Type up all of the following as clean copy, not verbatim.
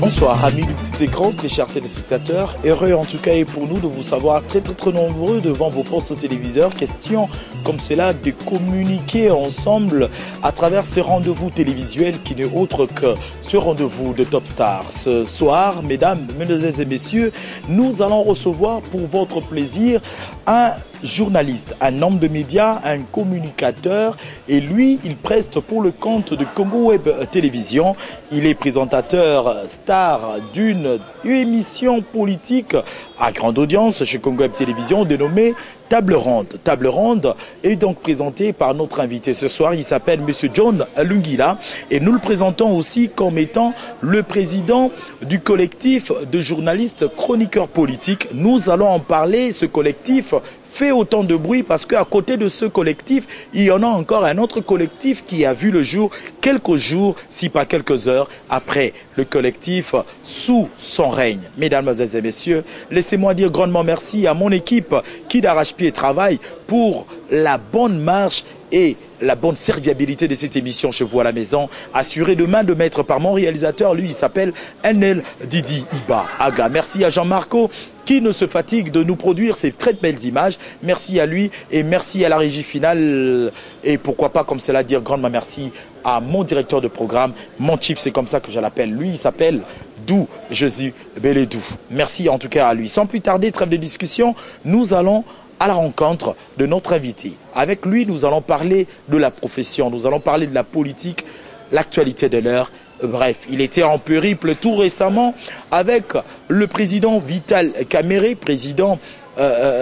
Bonsoir amis du petit écran, très chers téléspectateurs. Heureux en tout cas et pour nous de vous savoir très nombreux devant vos postes téléviseurs. Question comme cela de communiquer ensemble à travers ces rendez-vous télévisuels qui n'est autre que ce rendez-vous de Top Star. Ce soir, mesdames, mesdemoiselles et messieurs, nous allons recevoir pour votre plaisir un journaliste, un homme de médias, un communicateur, et lui, il preste pour le compte de Congo Web Télévision. Il est présentateur star d'une émission politique à grande audience chez Congo Web Télévision dénommée Table Ronde. Table Ronde est donc présentée par notre invité ce soir. Il s'appelle Monsieur John Lungila et nous le présentons aussi comme étant le président du collectif de journalistes chroniqueurs politiques. Nous allons en parler. Ce collectif fait autant de bruit parce qu'à côté de ce collectif, il y en a encore un autre collectif qui a vu le jour quelques jours, si pas quelques heures, après le collectif sous son règne. Mesdames, et messieurs, laissez-moi dire grandement merci à mon équipe qui d'arrache-pied travaille pour la bonne marche et la bonne serviabilité de cette émission chez vous à la maison, assurée de main de maître par mon réalisateur. Lui, il s'appelle Enel Didi Iba Agla. Merci à Jean-Marco qui ne se fatigue de nous produire ces très belles images. Merci à lui et merci à la régie finale. Et pourquoi pas, comme cela, dire grandement merci à mon directeur de programme, mon chief, c'est comme ça que je l'appelle. Lui, il s'appelle Dou Jésus Beledou. Merci en tout cas à lui. Sans plus tarder, trêve de discussion, nous allons à la rencontre de notre invité. Avec lui, nous allons parler de la profession, nous allons parler de la politique, l'actualité de l'heure. Bref, il était en périple tout récemment avec le président Vital Kamerhe, président,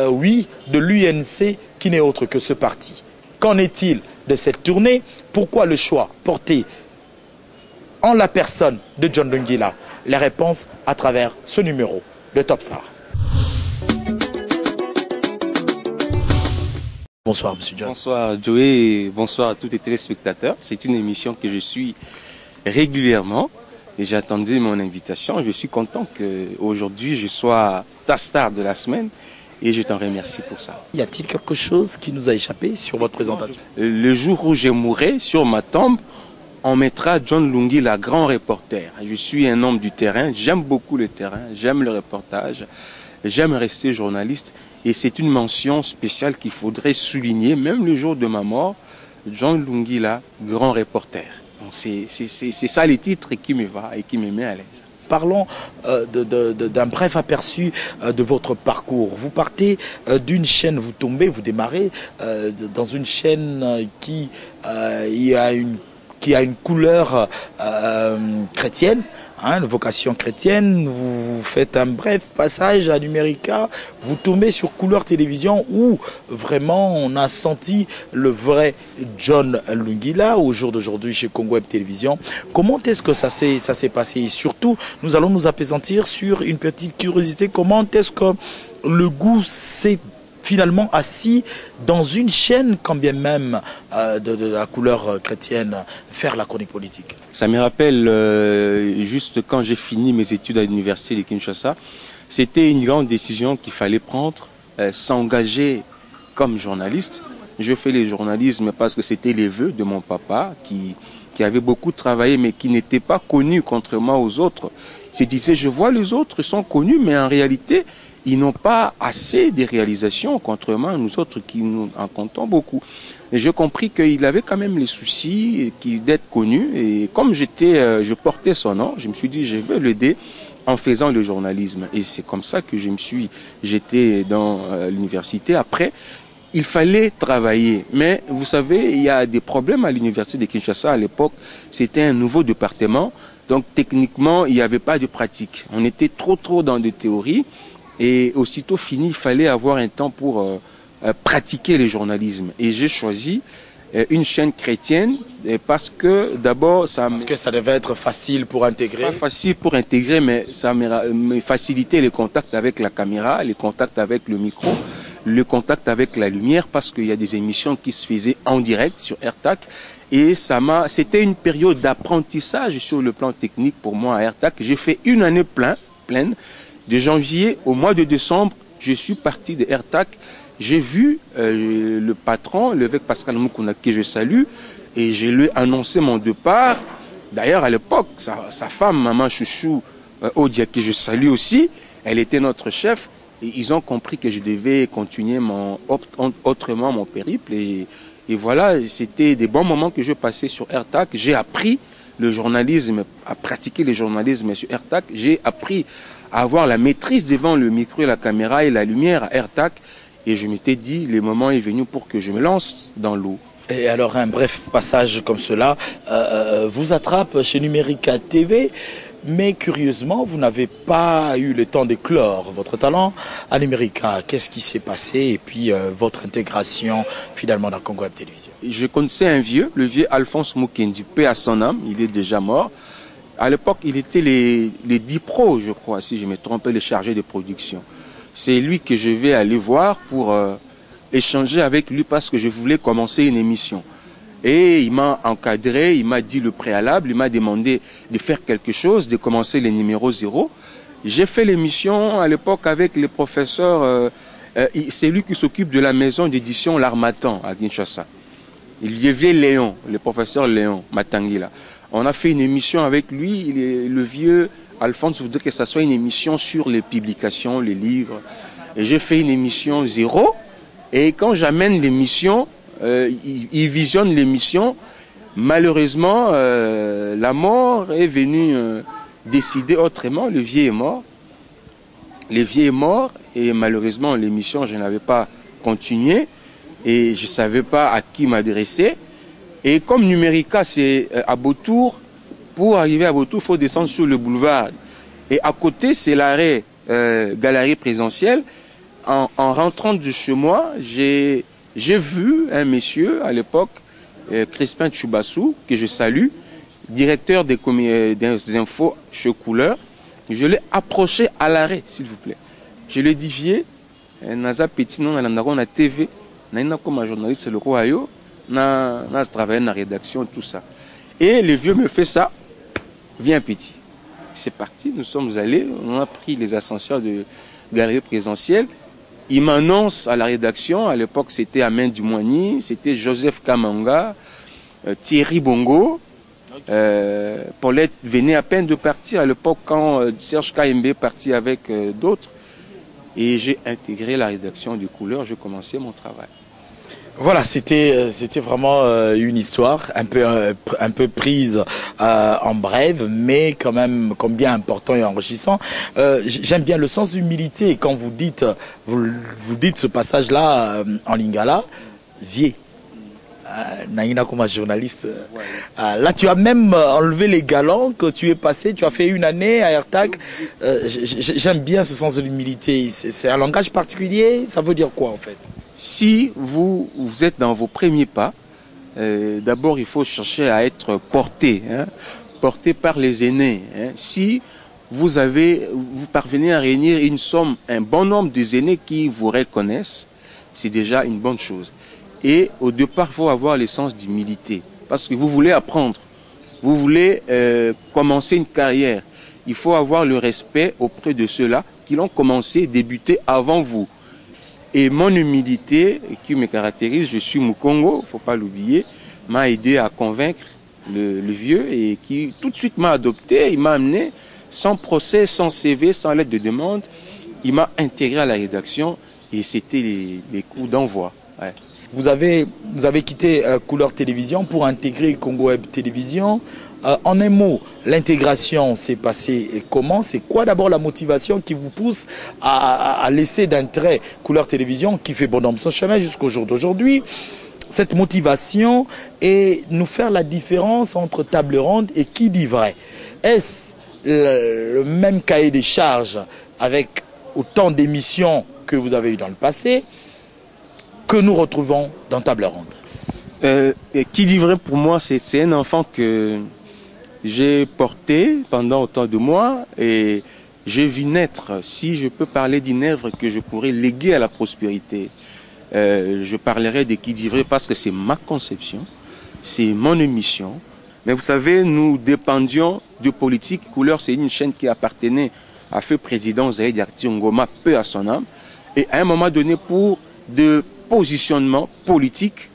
oui, de l'UNC, qui n'est autre que ce parti. Qu'en est-il de cette tournée? Pourquoi le choix porté en la personne de John Lungila? Les réponses à travers ce numéro de Top Star. Bonsoir, monsieur John. Bonsoir, Joey, et bonsoir à tous les téléspectateurs. C'est une émission que je suis régulièrement et j'attendais mon invitation. Je suis content qu'aujourd'hui je sois ta star de la semaine et je t'en remercie pour ça. Y a-t-il quelque chose qui nous a échappé sur votre présentation? Le jour où je mourrai, sur ma tombe, on mettra John Lungila, grand reporter. Je suis un homme du terrain, j'aime beaucoup le terrain, j'aime le reportage, j'aime rester journaliste. Et c'est une mention spéciale qu'il faudrait souligner, même le jour de ma mort, John Lungila, grand reporter. C'est ça les titres qui me va et qui me met à l'aise. Parlons d'un bref aperçu de votre parcours. Vous partez d'une chaîne, vous tombez, vous démarrez dans une chaîne qui a une couleur chrétienne. Une vocation chrétienne, vous faites un bref passage à Numérica, vous tombez sur Couleur Télévision où vraiment on a senti le vrai John Lungila au jour d'aujourd'hui chez Congo Web Télévision. Comment est-ce que ça s'est passé? Et surtout, nous allons nous apaisantir sur une petite curiosité. Comment est-ce que le goût s'est finalement assis dans une chaîne, quand bien même de la couleur chrétienne, faire la chronique politique? Ça me rappelle juste quand j'ai fini mes études à l'université de Kinshasa, c'était une grande décision qu'il fallait prendre, s'engager comme journaliste. Je fais le journalisme parce que c'était les vœux de mon papa qui avait beaucoup travaillé mais qui n'était pas connu contrairement aux autres. Il se disait, je vois les autres sont connus mais en réalité, ils n'ont pas assez de réalisations, contrairement à nous autres qui nous en comptons beaucoup. Et j'ai compris qu'il avait quand même les soucis d'être connu. Et comme je portais son nom, je me suis dit, je vais l'aider en faisant le journalisme. Et c'est comme ça que j'étais dans l'université. Après, il fallait travailler. Mais vous savez, il y a des problèmes à l'université de Kinshasa à l'époque. C'était un nouveau département. Donc techniquement, il n'y avait pas de pratique. On était trop dans des théories. Et aussitôt fini, il fallait avoir un temps pour pratiquer le journalisme. Et j'ai choisi une chaîne chrétienne parce que d'abord... Parce que ça devait être facile pour intégrer. Pas facile pour intégrer, mais ça me facilitait les contacts avec la caméra, les contacts avec le micro, le contact avec la lumière, parce qu'il y a des émissions qui se faisaient en direct sur AirTac. Et c'était une période d'apprentissage sur le plan technique pour moi à AirTac. J'ai fait une année pleine. De janvier au mois de décembre, je suis parti de AirTac. J'ai vu le patron, l'évêque Pascal Moukouna, que je salue, et je lui ai annoncé mon départ. D'ailleurs, à l'époque, sa femme, maman Chouchou, Odia, que je salue aussi, elle était notre chef. Et ils ont compris que je devais continuer autrement mon périple. Et voilà, c'était des bons moments que je passais sur AirTag. J'ai appris le journalisme, à pratiquer le journalisme sur AirTag. J'ai appris à avoir la maîtrise devant le micro et la caméra et la lumière à AirTag. Et je m'étais dit, le moment est venu pour que je me lance dans l'eau. Et alors, un bref passage comme cela vous attrape chez Numérica TV. Mais curieusement, vous n'avez pas eu le temps d'éclore votre talent à Numérica. Qu'est-ce qui s'est passé? Et puis, votre intégration finalement dans Congo Web Télévision. Je connaissais un vieux, le vieux Alphonse Mukendi, paix à son âme, il est déjà mort. À l'époque, il était les 10 pros, je crois, si je me trompe, les chargés de production. C'est lui que je vais aller voir pour échanger avec lui parce que je voulais commencer une émission. Et il m'a encadré, il m'a dit le préalable, il m'a demandé de faire quelque chose, de commencer les numéros 0. J'ai fait l'émission à l'époque avec les professeurs, c'est lui qui s'occupe de la maison d'édition L'Harmattan à Kinshasa. Il y avait Léon, le professeur Léon Matangila. On a fait une émission avec lui, le vieux Alphonse voudrait que ça soit une émission sur les publications, les livres. Et j'ai fait une émission 0. Et quand j'amène l'émission, il visionne l'émission. Malheureusement, la mort est venue décider autrement. Le vieux est mort. Le vieux est mort et malheureusement, l'émission, je n'avais pas continué et je ne savais pas à qui m'adresser. Et comme Numérica, c'est à Beautour, pour arriver à Beautour, il faut descendre sur le boulevard. Et à côté, c'est l'arrêt galerie présentielle. En rentrant de chez moi, j'ai vu un monsieur à l'époque, Crispin Tchoubassou, que je salue, directeur des infos chez Couleur. Je l'ai approché à l'arrêt, s'il vous plaît. Je lui ai dit, vieux, naza petit non na TV, na comme journaliste le royaume, na travaillé dans la rédaction, tout ça. Et le vieux me fait ça, viens petit. C'est parti, nous sommes allés, on a pris les ascenseurs de galerie présentielle. Il m'annonce à la rédaction, à l'époque c'était Amin Dumoigny, c'était Joseph Kamanga, Thierry Bongo. Paulette venait à peine de partir à l'époque quand Serge Kaimbe est parti avec d'autres. Et j'ai intégré la rédaction du Couleur, j'ai commencé mon travail. Voilà, c'était vraiment une histoire un peu prise en brève, mais quand même combien important et enrichissant. J'aime bien le sens d'humilité quand vous dites ce passage-là en lingala, vieux. Naïna comme journaliste. Là, tu as même enlevé les galons que tu es passé. Tu as fait une année à AirTag. J'aime bien ce sens de l'humilité. C'est un langage particulier. Ça veut dire quoi en fait? Si vous êtes dans vos premiers pas, d'abord il faut chercher à être porté, porté par les aînés. Si vous parvenez à réunir un bon nombre des aînés qui vous reconnaissent, c'est déjà une bonne chose. Et au départ, il faut avoir le sens d'humilité. Parce que vous voulez apprendre, vous voulez commencer une carrière. Il faut avoir le respect auprès de ceux-là qui l'ont commencé, débuté avant vous. Et mon humilité qui me caractérise, je suis Mukongo, il ne faut pas l'oublier, m'a aidé à convaincre le vieux et qui tout de suite m'a adopté, il m'a amené sans procès, sans CV, sans lettre de demande. Il m'a intégré à la rédaction et c'était les coups d'envoi. Ouais. Vous avez quitté Couleur Télévision pour intégrer Congo Web Télévision. En un mot, l'intégration s'est passée comment? C'est quoi d'abord la motivation qui vous pousse à laisser d'un trait Couleur Télévision qui fait bon dans son chemin jusqu'au jour d'aujourd'hui? Cette motivation et nous faire la différence entre table ronde et qui dit vrai. Est-ce le même cahier des charges avec autant d'émissions que vous avez eu dans le passé que nous retrouvons dans table ronde? Qui dit vrai pour moi, c'est un enfant que j'ai porté pendant autant de mois et j'ai vu naître, si je peux parler d'une œuvre que je pourrais léguer à la prospérité, je parlerai de Qui dit vrai parce que c'est ma conception, c'est mon émission. Mais vous savez, nous dépendions de politique. Couleur, c'est une chaîne qui appartenait à feu président Zaïd Yarti Ngoma, peu à son âme. Et à un moment donné, pour de positionnement politique,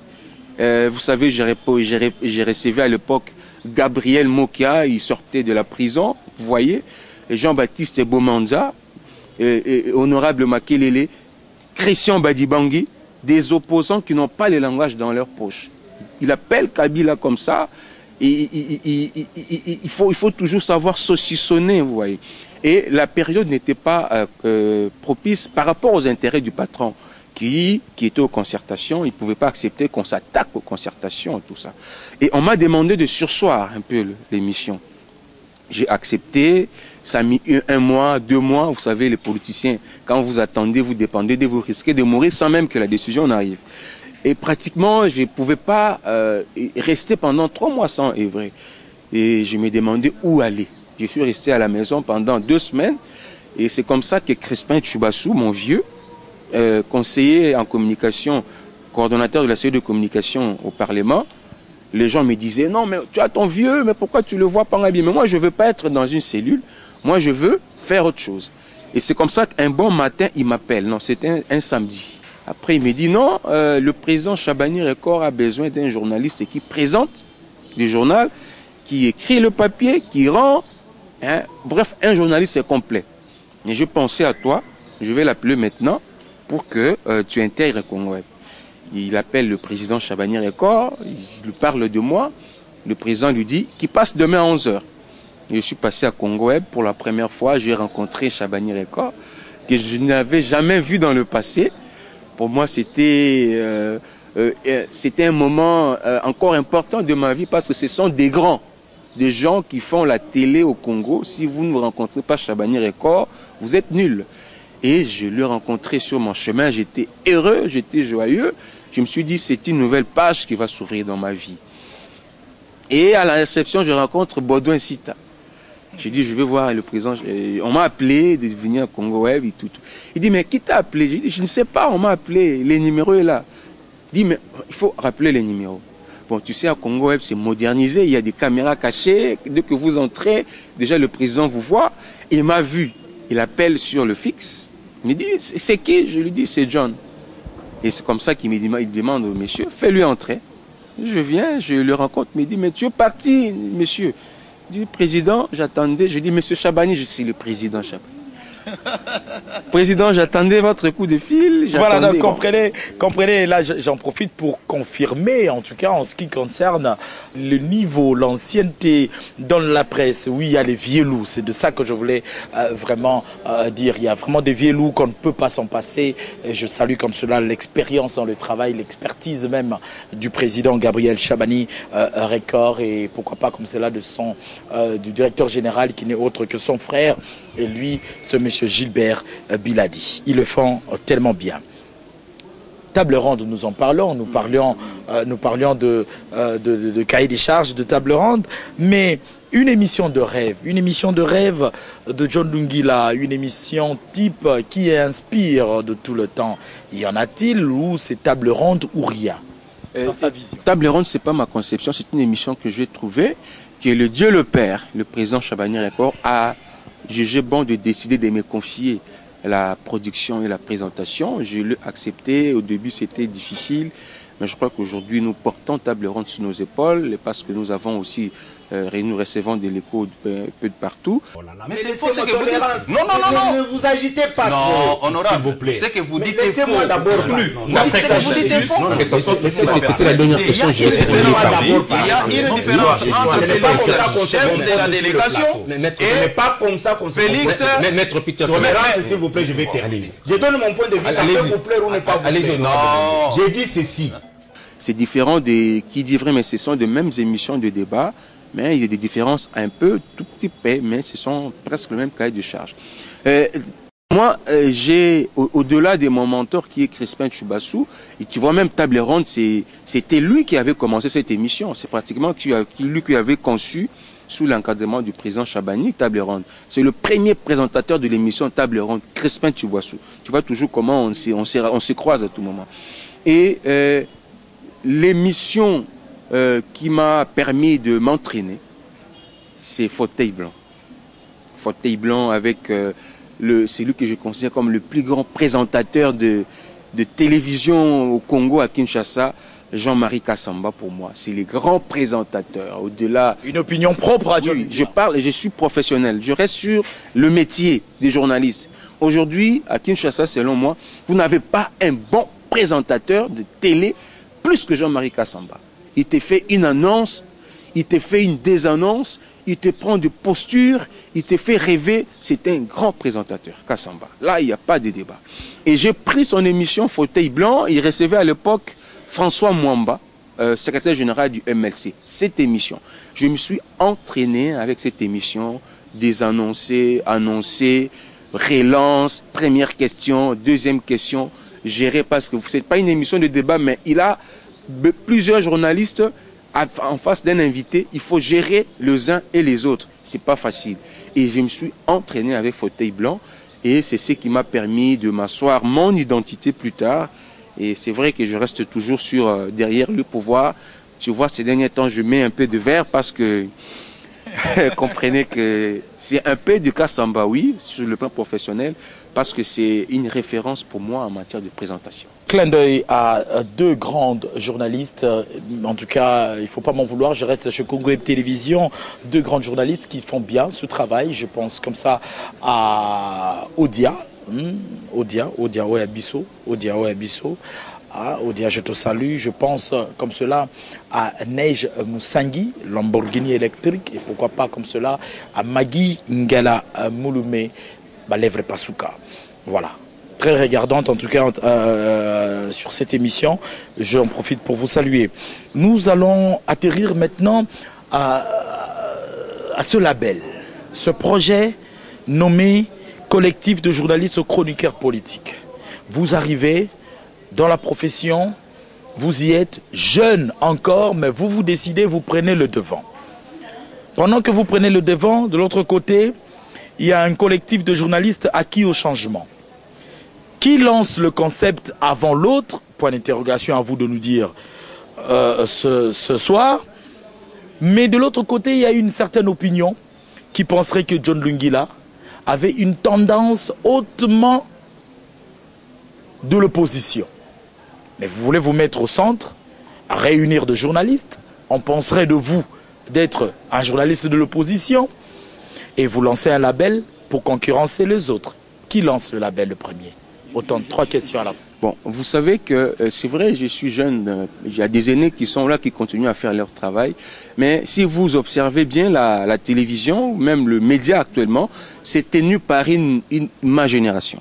vous savez, j'ai recevé à l'époque Gabriel Mokia, il sortait de la prison, vous voyez. Jean-Baptiste Bomanza, honorable Makelele, Christian Badibangui, des opposants qui n'ont pas le langage dans leur poche. Il appelle Kabila comme ça, et il faut toujours savoir saucissonner, vous voyez. Et la période n'était pas propice par rapport aux intérêts du patron qui était aux concertations. Il ne pouvait pas accepter qu'on s'attaque aux concertations et tout ça. Et on m'a demandé de surseoir un peu l'émission. J'ai accepté, ça a mis 1 mois, 2 mois. Vous savez, les politiciens, quand vous attendez, vous dépendez, vous risquez de mourir sans même que la décision n'arrive. Et pratiquement, je ne pouvais pas rester pendant 3 mois sans œuvrer. Et je me demandais où aller. Je suis resté à la maison pendant 2 semaines. Et c'est comme ça que Crispin Tchoubassou, mon vieux, conseiller en communication, coordonnateur de la cellule de communication au Parlement, les gens me disaient, non, mais tu as ton vieux, mais pourquoi tu le vois pas en bien? Mais moi, je ne veux pas être dans une cellule. Moi, je veux faire autre chose. Et c'est comme ça qu'un bon matin, il m'appelle. Non, c'était un samedi. Après, il me dit, non, le président Chabani Record a besoin d'un journaliste qui présente du journal, qui écrit le papier, qui rend. Hein. Bref, un journaliste complet. Et je pensais à toi, je vais l'appeler maintenant pour que tu intègres Congo Web. Il appelle le président Chabani Record, il lui parle de moi. Le président lui dit qu'il passe demain à 11 h. Je suis passé à Congo Web pour la première fois. J'ai rencontré Chabani Record, que je n'avais jamais vu dans le passé. Pour moi, c'était un moment encore important de ma vie parce que ce sont des grands, des gens qui font la télé au Congo. Si vous ne rencontrez pas Chabani Record, vous êtes nuls. Et je l'ai rencontré sur mon chemin. J'étais heureux, j'étais joyeux. Je me suis dit, c'est une nouvelle page qui va s'ouvrir dans ma vie. Et à la réception, je rencontre Baudouin Sita. J'ai dit, je vais voir le président. On m'a appelé de venir à Congo Web et tout. Il dit, mais qui t'a appelé? J'ai dit, je ne sais pas, on m'a appelé. Les numéros est là. Il dit, mais il faut rappeler les numéros. Bon, tu sais, à Congo Web, c'est modernisé. Il y a des caméras cachées. Dès que vous entrez, déjà le président vous voit. Il m'a vu. Il appelle sur le fixe. Il me dit, c'est qui? Je lui dis, c'est John. Et c'est comme ça qu'il me dit, il demande au monsieur, fais-lui entrer. Je viens, je le rencontre. Il me dit, mais tu es parti, monsieur. Je dis, président, j'attendais. Je dis, monsieur Chabani, je suis le président Chabani. Président, j'attendais votre coup de fil. Voilà, donc comprenez, là j'en profite pour confirmer, en tout cas en ce qui concerne le niveau, l'ancienneté dans la presse. Oui, il y a les vieux loups, c'est de ça que je voulais vraiment dire. Il y a vraiment des vieux loups qu'on ne peut pas s'en passer. Et je salue comme cela l'expérience dans le travail, l'expertise même du président Gabriel Chabani Record et pourquoi pas comme cela du directeur général qui n'est autre que son frère. Et lui, ce monsieur Gilbert Biladi. Ils le font tellement bien. Table ronde, nous en parlons. Nous parlions de cahier des charges, de table ronde. Mais une émission de rêve de John Lungila, une émission type qui inspire de tout le temps. Y en a-t-il ou c'est table ronde ou rien dans sa vision? Table ronde, ce n'est pas ma conception. C'est une émission que j'ai trouvée, que le Dieu le Père, le président Chabani Record, a jugé bon de décider de me confier la production et la présentation. Je l'ai accepté. Au début, c'était difficile. Mais je crois qu'aujourd'hui, nous portons table ronde sur nos épaules parce que nous avons aussi, nous recevons de l'écho un peu de partout. Mais c'est faux ce que vous dites. Non. Ne vous agitez pas. Non, honorable, s'il vous plaît. Ce que vous dites est faux. Laissez-moi d'abord plus. C'était la dernière question. Il y a une différence entre le chef de la délégation et n'est pas comme ça qu'on se Félix. Maître Peter, s'il vous plaît, je vais terminer. Je donne mon point de vue. Ça peut vous plaire ou ne pas vous plaire. Non. J'ai dit ceci. C'est différent des qui dit vrai, mais ce sont de mêmes émissions de débat, mais il y a des différences un peu, tout petit peu, mais ce sont presque le même cahier de charge. Moi, j'ai, au-delà de mon mentor qui est Crispin Tchoubassou, et tu vois même Table Ronde, c'était lui qui avait commencé cette émission. C'est pratiquement lui qui avait conçu, sous l'encadrement du président Chabani, Table Ronde. C'est le premier présentateur de l'émission Table Ronde, Crispin Tchoubassou. Tu vois toujours comment on se croise à tout moment. Et l'émission qui m'a permis de m'entraîner, c'est Fauteuil Blanc. Fauteuil Blanc avec celui que je considère comme le plus grand présentateur de télévision au Congo, à Kinshasa, Jean-Marie Kassamba, pour moi, c'est les grands présentateurs. Au-delà. Une opinion propre à John. Oui, je parle et je suis professionnel. Je reste sur le métier des journalistes. Aujourd'hui, à Kinshasa, selon moi, vous n'avez pas un bon présentateur de télé plus que Jean-Marie Kassamba. Il te fait une annonce, il te fait une désannonce, il te prend de posture, il te fait rêver. C'est un grand présentateur, Kassamba. Là, il n'y a pas de débat. Et j'ai pris son émission Fauteuil Blanc. Il recevait à l'époque François Mwamba, secrétaire général du MLC. Cette émission, je me suis entraîné avec cette émission, désannoncer, annoncer, relance, première question, deuxième question, gérer, parce que ce n'est pas une émission de débat, mais il a plusieurs journalistes en face d'un invité, il faut gérer les uns et les autres. Ce n'est pas facile. Et je me suis entraîné avec Fauteuil Blanc et c'est ce qui m'a permis de m'asseoir mon identité plus tard. Et c'est vrai que je reste toujours derrière le pouvoir. Tu vois, ces derniers temps, je mets un peu de verre parce que comprenez que c'est un peu du Kassamba, oui, sur le plan professionnel, parce que c'est une référence pour moi en matière de présentation. Clin d'œil à deux grandes journalistes, en tout cas, il ne faut pas m'en vouloir, je reste chez Congo Web Télévision, deux grandes journalistes qui font bien ce travail, je pense comme ça à Odia, Odia Oyabiso, Ah, Odia, je te salue. Je pense comme cela à Neige Moussangi, Lamborghini électrique, et pourquoi pas comme cela à Magui Ngala Mouloumé, Balèvre Pasuka. Voilà. Très regardante en tout cas sur cette émission. J'en profite pour vous saluer. Nous allons atterrir maintenant à ce label, ce projet nommé Collectif de journalistes chroniqueurs politiques. Vous arrivez dans la profession, vous y êtes jeune encore, mais vous décidez, vous prenez le devant. Pendant que vous prenez le devant, de l'autre côté, il y a un collectif de journalistes acquis au changement. Qui lance le concept avant l'autre? Point d'interrogation, à vous de nous dire ce soir. Mais de l'autre côté, il y a une certaine opinion qui penserait que John Lungila avait une tendance hautement de l'opposition. Mais vous voulez vous mettre au centre, à réunir de journalistes. On penserait de vous d'être un journaliste de l'opposition et vous lancez un label pour concurrencer les autres. Qui lance le label le premier? Autant de 3 questions à la fin. Bon, vous savez que c'est vrai, je suis jeune, il y a des aînés qui sont là, qui continuent à faire leur travail, mais si vous observez bien la télévision, même le média actuellement, c'est tenu par ma génération.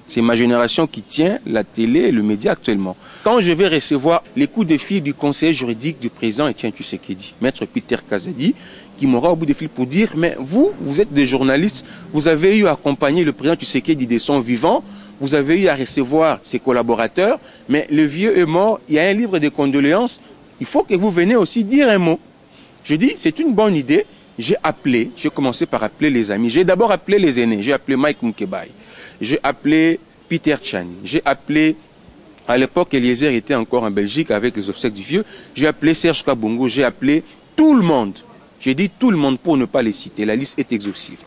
C'est ma génération qui tient la télé et le média actuellement. Quand je vais recevoir les coups de fil du conseiller juridique du président Etienne Tshisekedi, maître Peter Kazadi, qui m'aura au bout de fil pour dire, mais vous êtes des journalistes, vous avez eu à accompagner le président Tshisekedi de son vivant, vous avez eu à recevoir ses collaborateurs, mais le vieux est mort, il y a un livre de condoléances, il faut que vous veniez aussi dire un mot. Je dis, c'est une bonne idée, j'ai commencé par appeler les amis, j'ai d'abord appelé les aînés, j'ai appelé Mike Moukebaï, j'ai appelé Peter Tchani, j'ai appelé, à l'époque Eliezer était encore en Belgique avec les obsèques du vieux, j'ai appelé Serge Kabongo, j'ai appelé tout le monde. J'ai dit tout le monde pour ne pas les citer, la liste est exhaustive.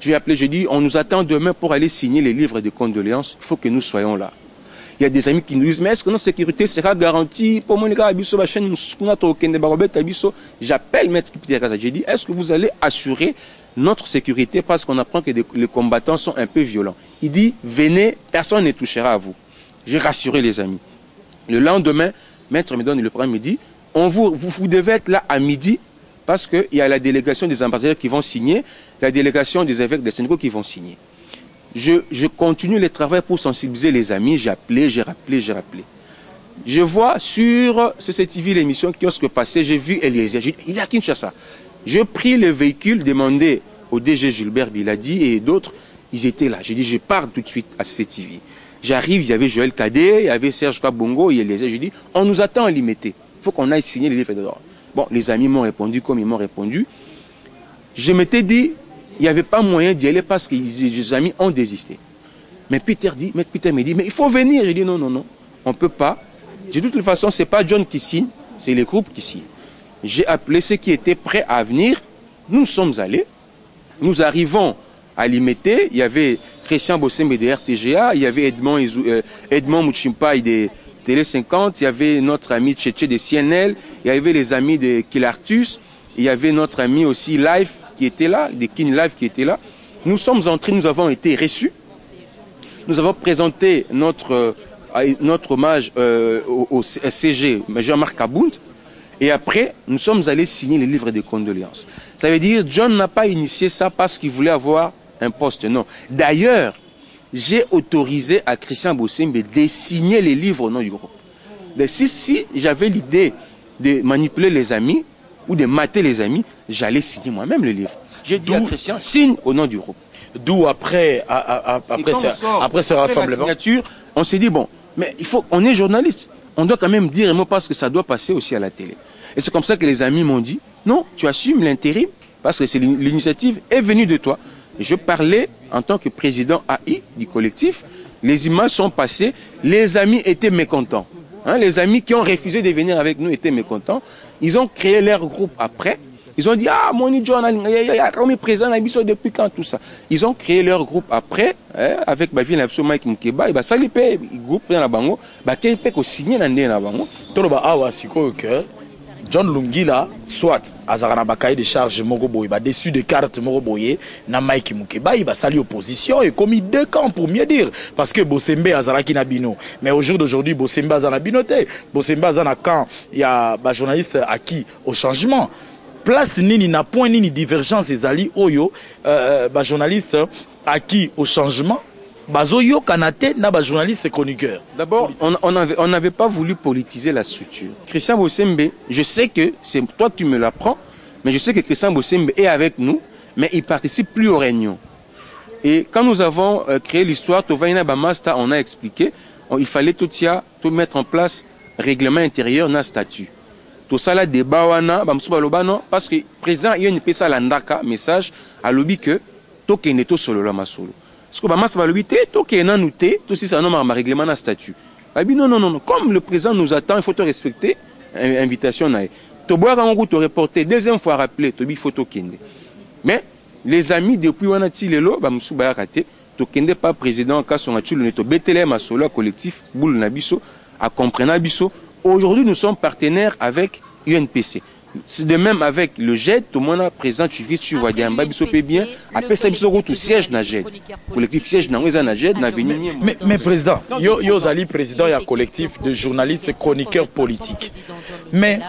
J'ai appelé, j'ai dit, on nous attend demain pour aller signer les livres de condoléances, il faut que nous soyons là. Il y a des amis qui nous disent, mais est-ce que notre sécurité sera garantie? J'appelle Maître Peter Kazadi, j'ai dit, est-ce que vous allez assurer notre sécurité parce qu'on apprend que les combattants sont un peu violents? Il dit, venez, personne ne touchera à vous. J'ai rassuré les amis. Le lendemain, Maître me donne le programme, me dit, vous devez être là à midi, parce qu'il y a la délégation des ambassadeurs qui vont signer, la délégation des évêques des Sénégal qui vont signer. Je continue le travail pour sensibiliser les amis, j'ai rappelé. Je vois sur CCTV l'émission Kiosque passé, j'ai vu Eliezer, il est à Kinshasa. J'ai pris le véhicule, demandé au DG Gilbert Biladi et d'autres, ils étaient là. J'ai dit, je pars tout de suite à CCTV. J'arrive, il y avait Joël Kadé, il y avait Serge Kabongo et Eliezer. J'ai dit, on nous attend à Limité. Il faut qu'on aille signer les livres d'or. Bon, les amis m'ont répondu comme ils m'ont répondu. Je m'étais dit, il n'y avait pas moyen d'y aller parce que les amis ont désisté. Mais Peter me dit, mais il faut venir. J'ai dit, non, on ne peut pas. J'ai dit, de toute façon, ce n'est pas John qui signe, c'est les groupes qui signent. J'ai appelé ceux qui étaient prêts à venir. Nous sommes allés. Nous arrivons à Limité. Il y avait Christian Bossembe de RTGA, il y avait Edmond Mouchimpai de Télé 50, il y avait notre ami Tchétché de CNL, il y avait les amis de Kilartus, il y avait notre ami aussi Live qui était là, de Kin Live qui était là. Nous sommes entrés, nous avons été reçus. Nous avons présenté notre hommage au CG, Jean-Marc Abound. Et après, nous sommes allés signer les livres de condoléances. Ça veut dire John n'a pas initié ça parce qu'il voulait avoir un poste, non. D'ailleurs, j'ai autorisé à Christian Bossembe de signer les livres au nom du groupe. Si j'avais l'idée de manipuler les amis ou de mater les amis, j'allais signer moi-même le livre. J'ai dit à Christian, signe au nom du groupe. D'où après ce rassemblement, on s'est dit, bon, mais on est journaliste. On doit quand même dire un mot parce que ça doit passer aussi à la télé. Et c'est comme ça que les amis m'ont dit, non, tu assumes l'intérim parce que l'initiative est venue de toi. Et je parlais en tant que président AI du collectif. Les images sont passées. Les amis étaient mécontents. Hein, les amis qui ont refusé de venir avec nous étaient mécontents. Ils ont créé leur groupe après. Ils ont dit, ah, mon John, comme président depuis quand tout ça. Ils ont créé leur groupe après, avec Baville Abso Mike Mukeba, et bah ça les paye, groupe dans la bango, bah qui peut signer dans la bango. Tolo ba awa siko que John Lungila soit azarana bakaye de charge Mogoboye, bah dessus de carte Mogoboye, na Mike Mukeba, il va salir opposition et commis deux camps pour mieux dire, parce que Bossembe azaraki na bino, mais au jour d'aujourd'hui Bossembe azana binoté, Bossembe azana quand il y a bah journaliste acquis au changement. Place nini na point nini divergence ezali oyo ba journaliste acquis au changement bazoyo kanate na ba journaliste chroniqueur. D'abord, on n'avait pas voulu politiser la structure. Christian Bossembe, je sais que c'est toi tu me l'apprends, mais je sais que Christian Bossembe est avec nous, mais il participe plus aux réunions. Et quand nous avons créé l'histoire, Tovaina Bamasta, on a expliqué, il fallait tout mettre en place règlement intérieur na statut. Tout ça là débat wana parce que président il y a une pesa landaka message à lobby que to kende to solo la masolo parce que bamasa ba lobby te to kena nous te to si ça non ma règlement na statut abi non comme le président nous attend il faut te respecter invitation na to boire en route reporter deuxième fois rappeler to bi photo kende mais les amis depuis wana ti lelo ba musu ba raté to kende pas président ka son atu le to betele masolo collectif boule na biso à comprendre biso. Aujourd'hui, nous sommes partenaires avec UNPC. C'est de même avec le GED, tout le monde présent, tu vis, tu vois, bien, bien, après ça, il y a siège na GED. Collectif siège na GED, na venu. Mais président, yo zali président, il y a un collectif de journalistes chroniqueurs politiques. Mais,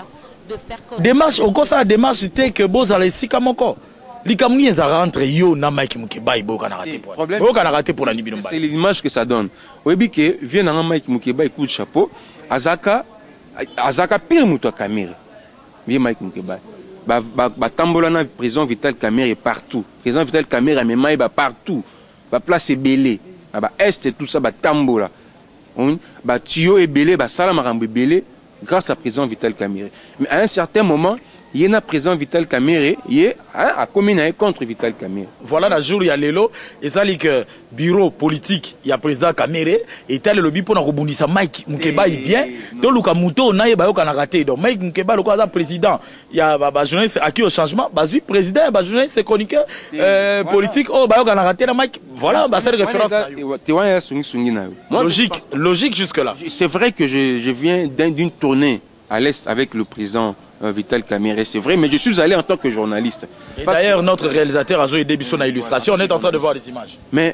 démarche, au ça, la démarche, c'était que vous allez ici comme encore. Likamuni est rentré yo na Mike Mukeba et Boka raté pour la Libye. C'est l'image que ça donne. Oyebi que vient na Mike Mukeba et coup de chapeau, Azaka pire muto Kamere. Bien Mike Mukeba. Ba tambola na prison Vital Kamere partout. Prison Vital Kamere mais maï ba partout. Ba place belé. Ba est tout ça ba tambola. Ba tuyau et belé ba sala marambe belé grâce à prison Vital Kamere. Mais à un certain moment il y a un président Vital Kamere, il est à commune contre Vital Kamere. Voilà, le jour il y a l'élo, et ça dit que bureau politique, il y a président Kamere, et tel le lobby pour rebondir Mike Mukeba est bien, tout le Kamuto, on a eu raté. Donc Mike Mukeba, le quoi président, il y a un journaliste acquis au changement, basé président, un journaliste chroniqueur politique, oh, bah, on a raté la Mike. Voilà, c'est une référence. Logique jusque-là. C'est vrai que je viens d'une tournée à l'Est avec le président Vital Kamere, c'est vrai, mais je suis allé en tant que journaliste. D'ailleurs, notre réalisateur a joué des bisous dans l'illustration, on est en train de voir les images. Mais,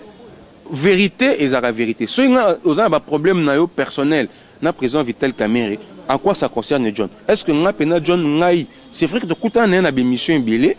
vérité et la vérité. Si on a un problème personnel, na président Vital Kamere, à quoi ça concerne John? Est-ce que on a John Ngai? C'est vrai que tout le monde a une émission Mbélé,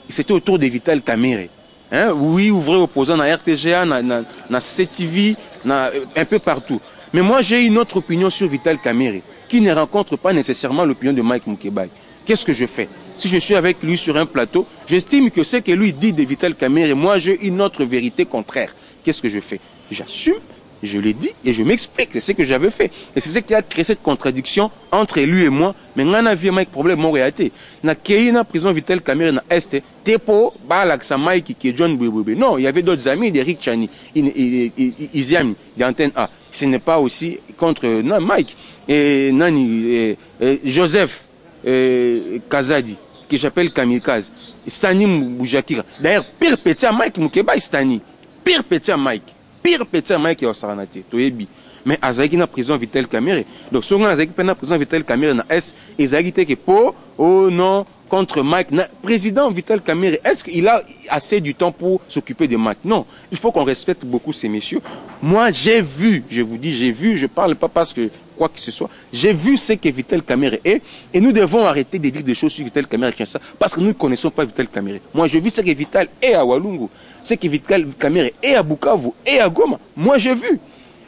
c'était autour de Vital Kamere. Hein? Oui, ouvrez opposant à RTGA, na CTV, un peu partout. Mais moi, j'ai une autre opinion sur Vital Kamere, qui ne rencontre pas nécessairement l'opinion de Mike Mukeba. Qu'est-ce que je fais? Si je suis avec lui sur un plateau, j'estime que ce que lui dit de Vital Kamere, moi j'ai une autre vérité contraire. Qu'est-ce que je fais? J'assume, je l'ai dit et je m'explique. C'est ce que j'avais fait. Et c'est ce qui a créé cette contradiction entre lui et moi. Mais on a vu un problème en réalité. Na prison Vital Kamere na Est, Tepo, Balaksa Mike qui est John Bouébouébé. Non, il y avait d'autres amis d'Eric Chani, Iziami, d'Antenne A. Ce n'est pas aussi contre Mike. Et Nani, Joseph Kazadi, qui j'appelle Kamikaze, Stani Boujakira. D'ailleurs, pire petit à Mike Mukeba, Stani. Pire petit à Mike. Pire petit à Mike et Osaranate. Toyebi. mais Azaki na prison Vital Kamerhe. Donc, si on a Azaki na prison Vital Kamerhe na S, Azaki te po, oh non, contre Mike. Président Vital Kamerhe, est-ce qu'il a assez du temps pour s'occuper de Mike? Non. Il faut qu'on respecte beaucoup ces messieurs. Moi, j'ai vu, je vous dis, j'ai vu, je parle pas parce que quoi que ce soit, j'ai vu ce que Vital Kamerhe est, et nous devons arrêter de dire des choses sur Vital Kamerhe parce que nous ne connaissons pas Vital Kamerhe. Moi, je vis ce que Vital est à Walungu, ce que Vital Kamerhe est à Bukavu et à Goma. Moi, j'ai vu.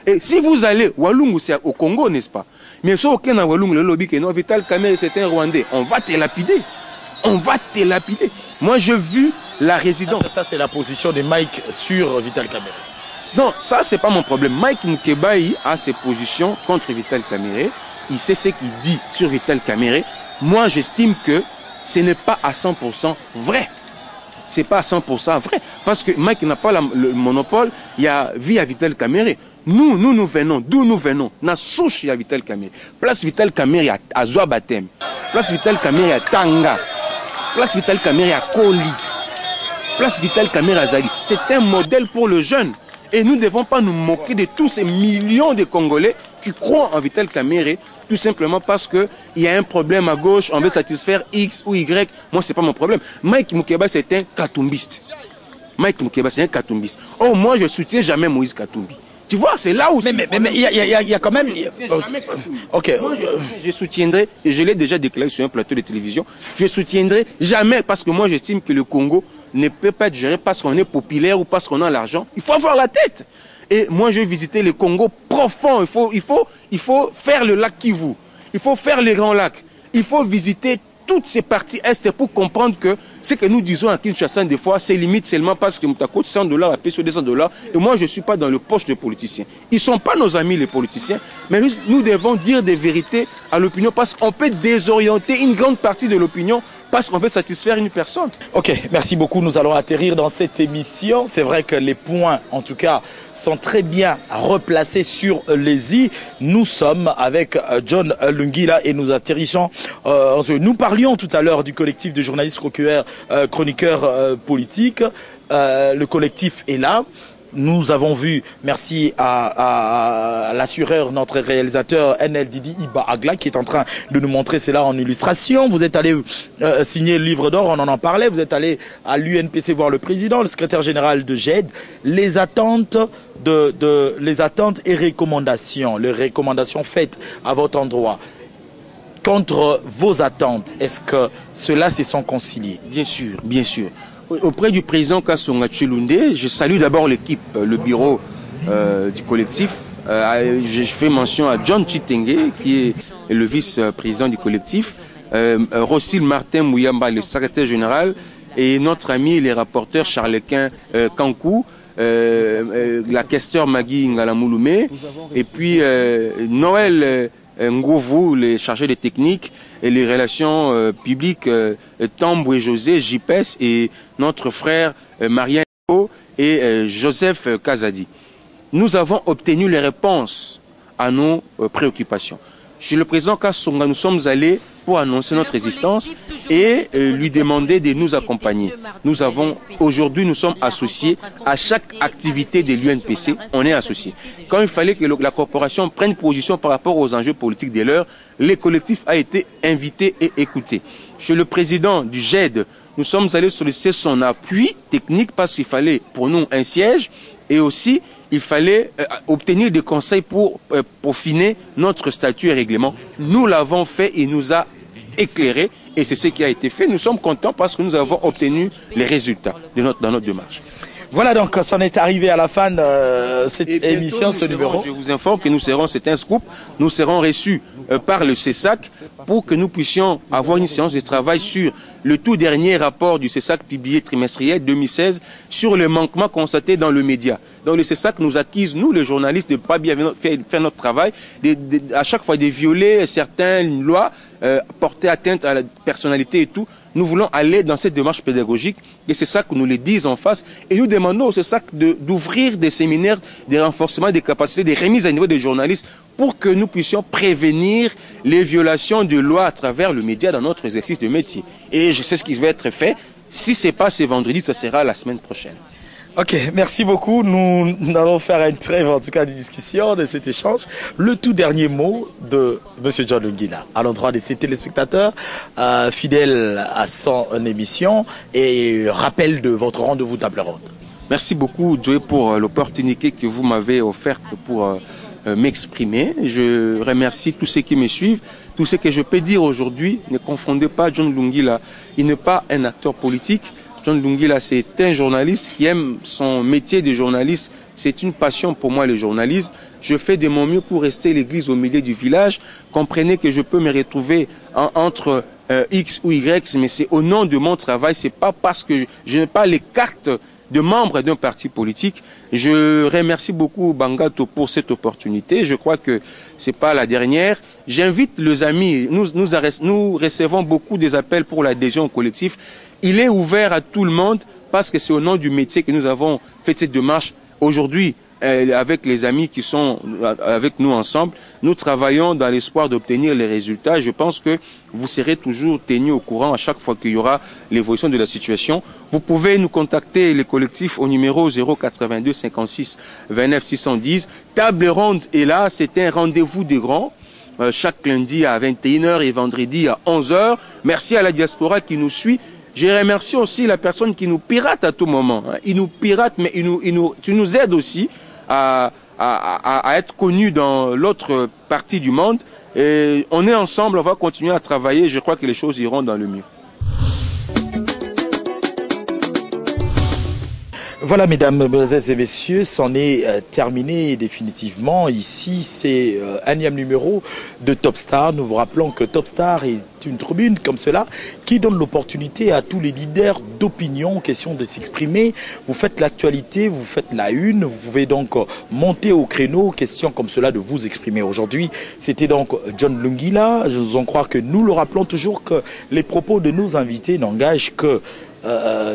Et si vous allez, Walungu, c'est au Congo, n'est-ce pas? Mais si aucun Walungu, le lobby, que non, Vital Kamerhe, c'est un Rwandais, on va te lapider. On va te lapider. Moi, j'ai vu la résidence. Ça c'est la position de Mike sur Vital Kamerhe. Non, ça, c'est pas mon problème. Mike Mukebai a ses positions contre Vital Kamerhe. Il sait ce qu'il dit sur Vital Kamerhe. Moi, j'estime que ce n'est pas à 100% vrai. C'est pas à 100% vrai. Parce que Mike n'a pas le monopole. Il y a vie à Vital Kamerhe. Nous venons, d'où nous venons? Na souche à Vital Kamerhe. Place Vital Kamerhe à Zouabatem. Place Vital Kamerhe à Tanga. Place Vital Kamerhe à Koli. Place Vital Kamerhe à Zali. C'est un modèle pour le jeune. Et nous ne devons pas nous moquer de tous ces millions de Congolais qui croient en Vital Kamerhe, tout simplement parce qu'il y a un problème à gauche, on veut satisfaire X ou Y. Moi, ce n'est pas mon problème. Mike Mukeba, c'est un katumbiste. Mike Mukeba, c'est un katumbiste. Oh, moi, je ne soutiens jamais Moïse Katumbi. Tu vois, c'est là où... Mais il y a quand même... Ok. Moi, je soutiendrai, et je l'ai déjà déclaré sur un plateau de télévision, je soutiendrai jamais, parce que moi, j'estime que le Congo ne peut pas être géré parce qu'on est populaire ou parce qu'on a l'argent. Il faut avoir la tête. Et moi, je vais visiter le Congo profond. Il faut faire le lac Kivu. Il faut faire les grands lacs. Il faut visiter toutes ces parties est pour comprendre que ce que nous disons à Kinshasa, des fois, c'est limite seulement parce que Moutako 100 $, à payer sur 200 $. Et moi, je ne suis pas dans le poche des politiciens. Ils ne sont pas nos amis, les politiciens. Mais nous devons dire des vérités à l'opinion parce qu'on peut désorienter une grande partie de l'opinion parce qu'on veut satisfaire une personne. Ok, merci beaucoup. Nous allons atterrir dans cette émission. C'est vrai que les points, en tout cas, sont très bien replacés sur les i. Nous sommes avec John Lungila et nous atterrissons. Nous parlions tout à l'heure du collectif de journalistes chroniqueurs politiques. Le collectif est là. Nous avons vu, merci à l'assureur, notre réalisateur NLDD Iba Agla, qui est en train de nous montrer cela en illustration. Vous êtes allé signer le livre d'or, on en parlait. Vous êtes allé à l'UNPC voir le président, le secrétaire général de GED. Les attentes et recommandations, les recommandations faites à votre endroit. Contre vos attentes, est-ce que cela se sont conciliés? Bien sûr, bien sûr. Auprès du président Kassonga Tshilunde, je salue d'abord l'équipe, le bureau du collectif. Je fais mention à John Chitenge, qui est le vice-président du collectif, Rossil Martin Mouyamba, le secrétaire général, et notre ami, les rapporteurs Charlequin Kankou, la questeur Magui Ngalamouloumé, et puis Noël Ngouvou, les chargés des techniques et les relations publiques, Tambou et José, JPS, et notre frère Marien et Joseph Kazadi. Nous avons obtenu les réponses à nos préoccupations. Chez le président Kassonga, nous sommes allés pour annoncer notre résistance et lui demander de nous accompagner. Aujourd'hui, nous sommes associés à chaque activité de l'UNPC, on est associés. Quand il fallait que la corporation prenne position par rapport aux enjeux politiques de l'heure, le collectif a été invité et écouté. Chez le président du GED, nous sommes allés solliciter son appui technique parce qu'il fallait pour nous un siège et aussi il fallait obtenir des conseils pour peaufiner notre statut et règlement. Nous l'avons fait et nous a éclairé et c'est ce qui a été fait. Nous sommes contents parce que nous avons obtenu les résultats dans notre démarche. Voilà, donc ça en est arrivé à la fin de cette émission, ce numéro. Je vous informe que c'est un scoop, nous serons reçus par le CESAC pour que nous puissions avoir une séance de travail sur le tout dernier rapport du CESAC publié trimestriel 2016 sur le manquement constaté dans le média. Donc le CESAC nous accuse, nous les journalistes, de ne pas bien faire notre travail, à chaque fois de violer certaines lois, porter atteinte à la personnalité et tout. Nous voulons aller dans cette démarche pédagogique et c'est ça que nous les disons en face. Et nous demandons au CESAC d'ouvrir des séminaires de renforcement des capacités, des remises à niveau des journalistes pour que nous puissions prévenir les violations de lois à travers le média dans notre exercice de métier. Et je sais ce qui va être fait. Si ce n'est pas ce vendredi, ce sera la semaine prochaine. Ok, merci beaucoup. Nous allons faire une trêve, en tout cas, de discussion de cet échange. Le tout dernier mot de M. John Lungila à l'endroit de ses téléspectateurs fidèles à son émission et rappel de votre rendez-vous table ronde. Merci beaucoup, Joey, pour l'opportunité que vous m'avez offerte pour m'exprimer. Je remercie tous ceux qui me suivent. Tout ce que je peux dire aujourd'hui, ne confondez pas John Lungila. Il n'est pas un acteur politique. John Lungila, c'est un journaliste qui aime son métier de journaliste. C'est une passion pour moi, le journalisme. Je fais de mon mieux pour rester l'église au milieu du village. Comprenez que je peux me retrouver entre X ou Y, mais c'est au nom de mon travail. C'est pas parce que je n'ai pas les cartes de membres d'un parti politique. Je remercie beaucoup Bangato pour cette opportunité. Je crois que c'est pas la dernière. J'invite les amis. Nous recevons beaucoup des appels pour l'adhésion au collectif. Il est ouvert à tout le monde parce que c'est au nom du métier que nous avons fait cette démarche. Aujourd'hui, avec les amis qui sont avec nous ensemble, nous travaillons dans l'espoir d'obtenir les résultats. Je pense que vous serez toujours tenus au courant à chaque fois qu'il y aura l'évolution de la situation. Vous pouvez nous contacter, les collectifs, au numéro 082 56 29 610. Table ronde est là, c'est un rendez-vous de grands. Chaque lundi à 21h et vendredi à 11h. Merci à la diaspora qui nous suit. Je remercie aussi la personne qui nous pirate à tout moment. Il nous pirate, mais tu nous aides aussi à être connus dans l'autre partie du monde. Et on est ensemble, on va continuer à travailler. Je crois que les choses iront dans le mieux. Voilà, mesdames et messieurs, c'en est terminé définitivement. Ici, c'est un énième numéro de Top Star. Nous vous rappelons que Top Star est une tribune comme cela qui donne l'opportunité à tous les leaders d'opinion, question de s'exprimer. Vous faites l'actualité, vous faites la une, vous pouvez donc monter au créneau, question comme cela de vous exprimer. Aujourd'hui, c'était donc John Lungila. Je vous en crois que nous le rappelons toujours que les propos de nos invités n'engagent que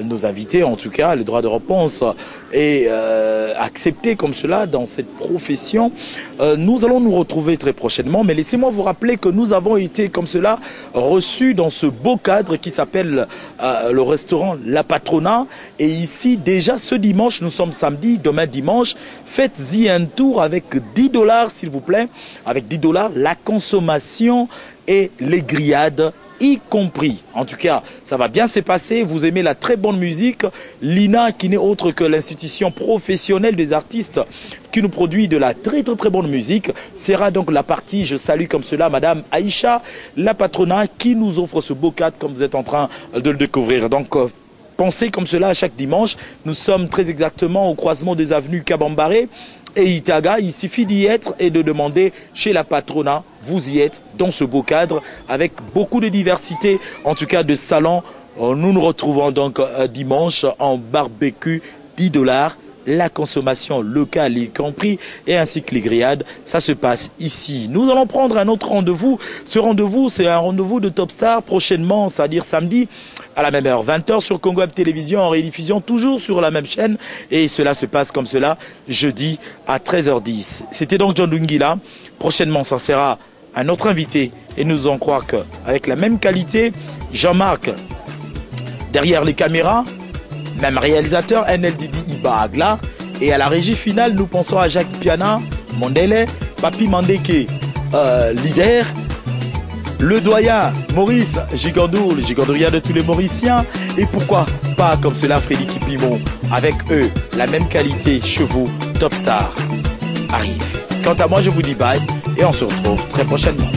nos invités, en tout cas, le droit de réponse est accepté comme cela dans cette profession. Nous allons nous retrouver très prochainement, mais laissez-moi vous rappeler que nous avons été comme cela reçus dans ce beau cadre qui s'appelle le restaurant La Patrona. Et ici, déjà ce dimanche, nous sommes samedi, demain dimanche, faites-y un tour avec 10 $, s'il vous plaît. Avec 10 $, la consommation et les grillades y compris. En tout cas, ça va bien se passer. Vous aimez la très bonne musique. L'INA, qui n'est autre que l'institution professionnelle des artistes qui nous produit de la très bonne musique, sera donc la partie, je salue comme cela Madame Aïcha, la patronat, qui nous offre ce beau cadre comme vous êtes en train de le découvrir. Donc, pensez comme cela chaque dimanche. Nous sommes très exactement au croisement des avenues Kabambaré et Itaga. Il suffit d'y être et de demander chez la patronat. Vous y êtes dans ce beau cadre avec beaucoup de diversité, en tout cas de salons. Nous nous retrouvons donc dimanche en barbecue, 10 $, la consommation locale y compris, et ainsi que les grillades. Ça se passe ici. Nous allons prendre un autre rendez-vous. Ce rendez-vous, c'est un rendez-vous de Top Star prochainement, c'est-à-dire samedi à la même heure, 20 h sur Congo Web Télévision, en rediffusion toujours sur la même chaîne. Et cela se passe comme cela, jeudi à 13h10. C'était donc John Lungila. Prochainement, ça sera un autre invité. Et nous en croire qu'avec la même qualité, Jean-Marc, derrière les caméras, même réalisateur, NLDD Ibaagla. Et à la régie finale, nous pensons à Jacques Piana, Mondele, Papi Mandeke, leader, le doyen Maurice Gigandour, le gigandourien de tous les Mauriciens. Et pourquoi pas comme cela Freddy Kipimon. Avec eux, la même qualité, chevaux, Top Star arrive. Quant à moi, je vous dis bye et on se retrouve très prochainement.